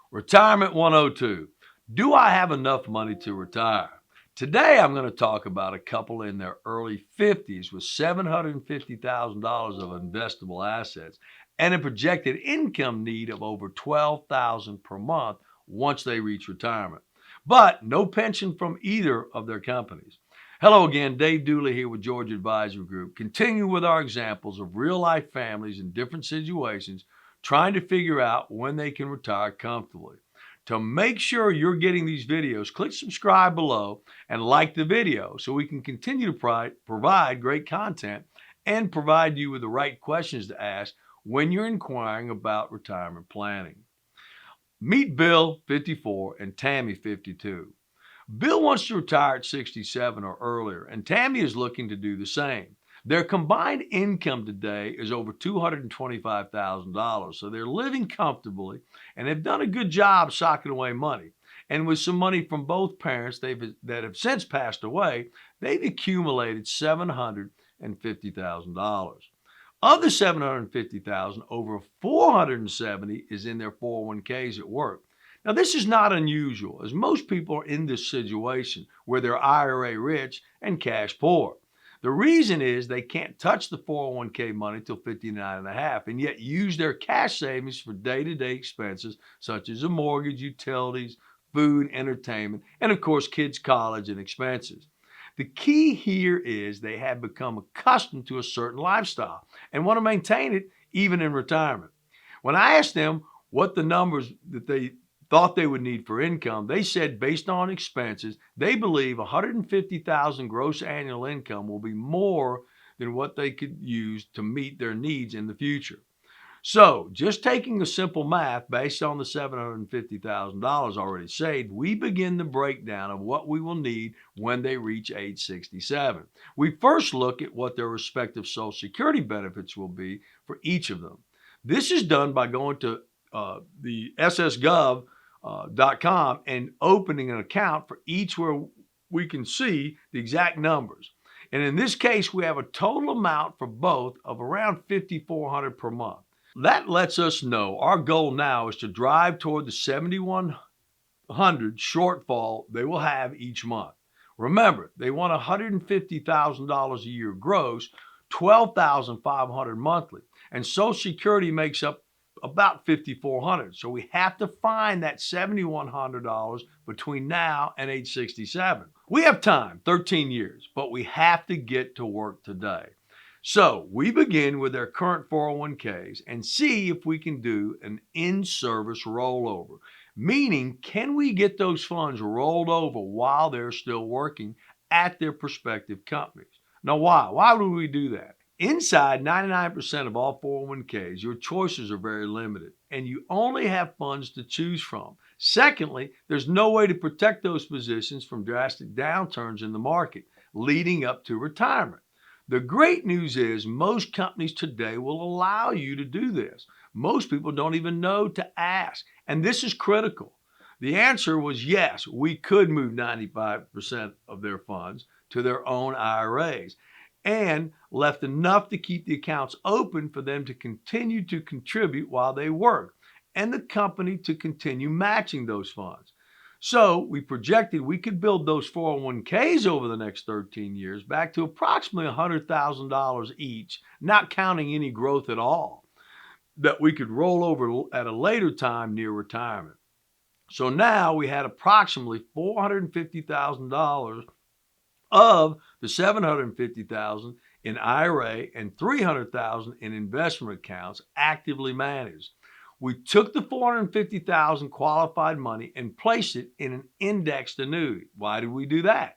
Retirement 102. Do I have enough money to retire? Today, I'm going to talk about a couple in their early 50s with $750,000 of investable assets and a projected income need of over $12,000 per month once they reach retirement, but no pension from either of their companies. Hello again, Dave Duley here with Georgia Advisory Group. Continue with our examples of real life families in different situations trying to figure out when they can retire comfortably. To make sure you're getting these videos, click subscribe below and like the video so we can continue to provide great content and provide you with the right questions to ask when you're inquiring about retirement planning. Meet Bill, 54, and Tammy, 52. Bill wants to retire at 67 or earlier, and Tammy is looking to do the same. Their combined income today is over $225,000, so they're living comfortably and have done a good job socking away money. And with some money from both parents that have since passed away, they've accumulated $750,000. Of the $750,000, over $470,000 is in their 401ks at work. Now, this is not unusual, as most people are in this situation where they're IRA-rich and cash poor. The reason is they can't touch the 401k money till 59 and a half, and yet use their cash savings for day-to-day expenses such as a mortgage, utilities, food, entertainment, and of course, kids' college and expenses. The key here is they have become accustomed to a certain lifestyle and want to maintain it even in retirement. When I asked them what the numbers that they thought they would need for income, they said based on expenses, they believe 150,000 gross annual income will be more than what they could use to meet their needs in the future. So, just taking the simple math based on the $750,000 already saved, we begin the breakdown of what we will need when they reach age 67. We first look at what their respective Social Security benefits will be for each of them. This is done by going to the ssgov.com and opening an account for each where we can see the exact numbers. And in this case, we have a total amount for both of around $5,400 per month. That lets us know our goal now is to drive toward the $7,100 shortfall they will have each month. Remember, they want $150,000 a year gross, $12,500 monthly, and Social Security makes up about $5,400. So we have to find that $7,100 between now and age 67. We have time, 13 years, but we have to get to work today. So we begin with their current 401ks and see if we can do an in-service rollover, meaning can we get those funds rolled over while they're still working at their prospective companies? Now, why? Why would we do that? Inside 99% of all 401ks, your choices are very limited and you only have funds to choose from. Secondly, there's no way to protect those positions from drastic downturns in the market leading up to retirement. The great news is most companies today will allow you to do this. Most people don't even know to ask, and this is critical. The answer was yes, we could move 95% of their funds to their own IRAs and left enough to keep the accounts open for them to continue to contribute while they work and the company to continue matching those funds. So we projected we could build those 401ks over the next 13 years back to approximately $100,000 each, not counting any growth at all, that we could roll over at a later time near retirement. So now we had approximately $450,000 of the $750,000 in IRA and $300,000 in investment accounts actively managed. We took the $450,000 qualified money and placed it in an indexed annuity. Why did we do that?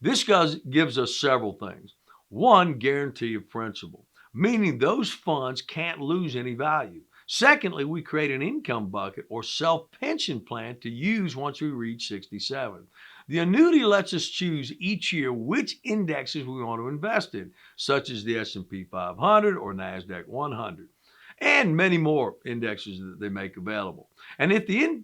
This gives us several things. One, guarantee of principal, meaning those funds can't lose any value. Secondly, we create an income bucket or self-pension plan to use once we reach 67. The annuity lets us choose each year which indexes we want to invest in, such as the S&P 500 or NASDAQ 100. And many more indexes that they make available. And if the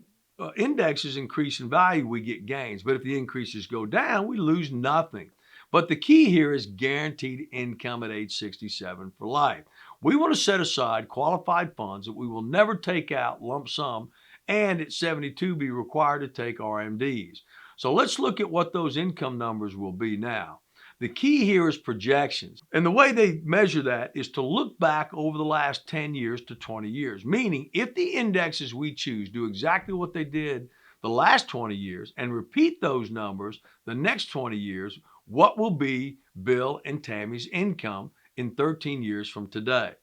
indexes increase in value, we get gains. But if the increases go down, we lose nothing. But the key here is guaranteed income at age 67 for life. We want to set aside qualified funds that we will never take out lump sum and at 72 be required to take RMDs. So let's look at what those income numbers will be now. The key here is projections. And the way they measure that is to look back over the last 10 years to 20 years, meaning if the indexes we choose do exactly what they did the last 20 years and repeat those numbers the next 20 years, what will be Bill and Tammy's income in 13 years from today?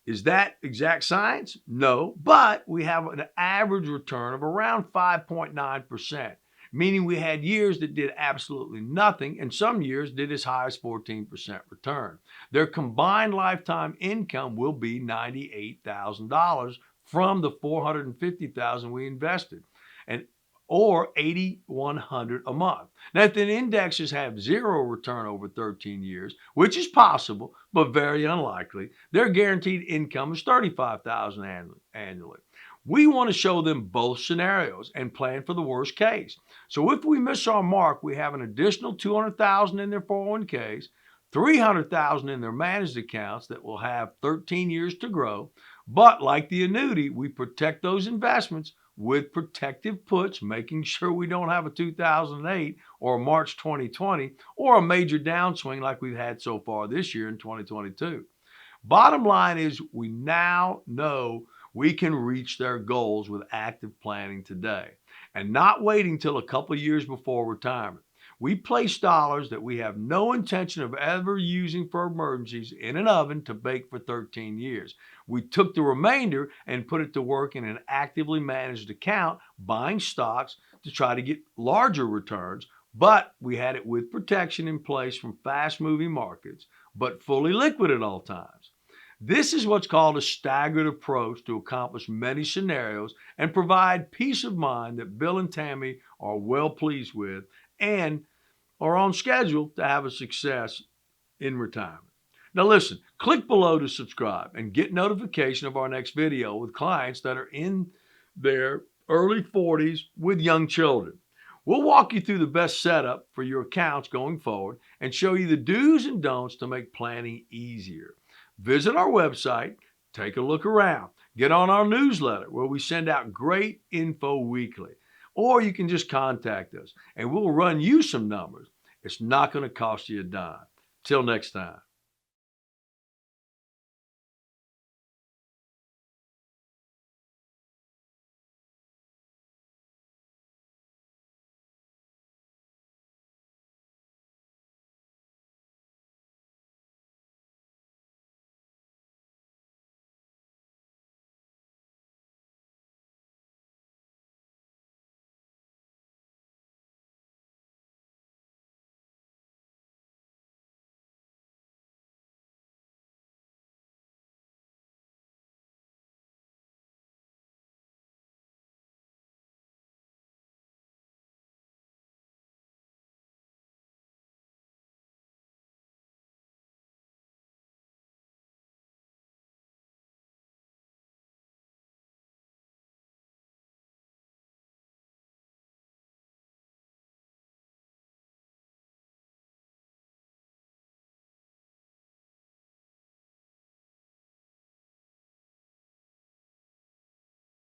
Is that exact science? No, but we have an average return of around 5.9%, meaning we had years that did absolutely nothing and some years did as high as 14% return. Their combined lifetime income will be $98,000 from the $450,000 we invested, and or $8,100 a month. Now, if the indexes have zero return over 13 years, which is possible but very unlikely, their guaranteed income is $35,000 annually. We want to show them both scenarios and plan for the worst case. So if we miss our mark, we have an additional $200,000 in their 401ks, $300,000 in their managed accounts that will have 13 years to grow. But like the annuity, we protect those investments with protective puts, making sure we don't have a 2008 or a March 2020 or a major downswing like we've had so far this year in 2022. Bottom line is we now know we can reach their goals with active planning today and not waiting till a couple of years before retirement. We place dollars that we have no intention of ever using for emergencies in an oven to bake for 13 years. We took the remainder and put it to work in an actively managed account, buying stocks to try to get larger returns, but we had it with protection in place from fast-moving markets, but fully liquid at all times. This is what's called a staggered approach to accomplish many scenarios and provide peace of mind that Bill and Tammy are well pleased with and are on schedule to have a success in retirement. Now listen, click below to subscribe and get notification of our next video with clients that are in their early 40s with young children. We'll walk you through the best setup for your accounts going forward and show you the do's and don'ts to make planning easier. Visit our website, take a look around, get on our newsletter where we send out great info weekly. Or you can just contact us and we'll run you some numbers. It's not going to cost you a dime. Till next time.